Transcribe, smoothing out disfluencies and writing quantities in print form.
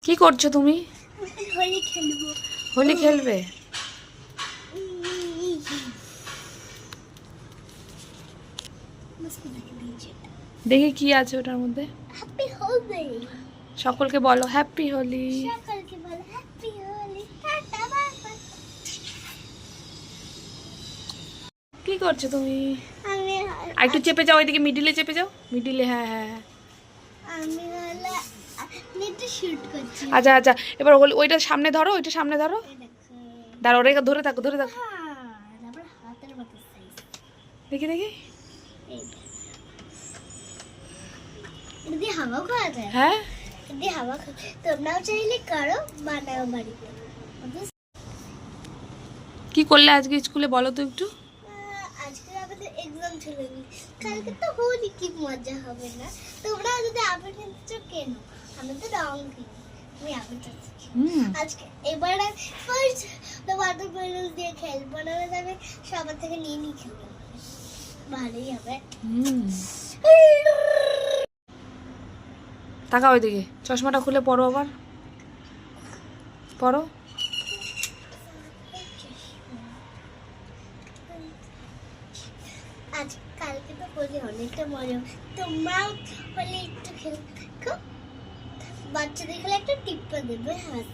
কি করছো তুমি? হোলি খেলবো। হোলি খেলবে? দেখি কি আছে ওটার মধ্যে। হ্যাপি হোলি। সকলকে বলো হ্যাপি হোলি। সকলকে বলো happy Holi. Tata bye bye. কি করছো তুমি? আমি আর একটু চেপে যাও, ওইদিকে মিডিলে চেপে যাও, মিডিলে। হ্যাঁ হ্যাঁ হ্যাঁ। আমি হলো নেটে শুট করছি। আচ্ছা আচ্ছা, এবার ওইটা সামনে ধরো, ওইটা সামনে ধরো। দাঁড়াও, ওরে ধরে থাকো, ধরে থাকো। তারপর হাতের মতো সাইজ। দেখি দেখি। এটা দিয়ে হাওয়া খাওয়া যায়। হ্যাঁ, এটা দিয়ে হাওয়া খাওয়া, তোমরাও চাইলে করো, বানাও বাড়িতে। কি করলে আজকে স্কুলে বলো তো একটু। আজকে আমাদের এক্সাম ছিল, কালকে তো হোলি, কি মজা হবে না? তোমরা যদি আবির কিনছো কেন, আমি তো রং কিনি, আমি আবির চাচ্ছি। আজকে এবার ফার্স্ট ওয়াটার বেলুন দিয়ে খেলবো না, আমি সবার থেকে নিয়ে নিয়ে খেলবো, ভালোই হবে। তাকাও ওইদিকে, চশমাটা খুলে পড়ো, আবার পড়ো। আজ কালকে তো হোলি, অনেকটা মজা। তোমরাও হোলি একটু খেলো, বাচ্চাদের খেলে একটা টিপ্পা দেবে হাত।